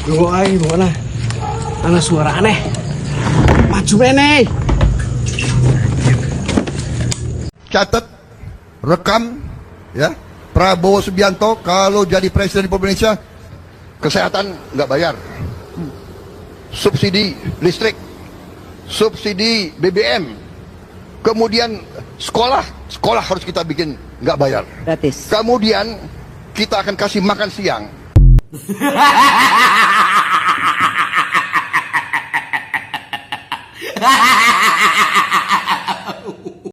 Lu ayo mana? Ada suara aneh. Maju meneh. Catat, rekam, ya. Prabowo Subianto kalau jadi presiden Republik Indonesia, kesehatan nggak bayar, subsidi listrik, subsidi BBM, kemudian sekolah harus kita bikin nggak bayar, Gratis. kemudian kita akan kasih makan siang.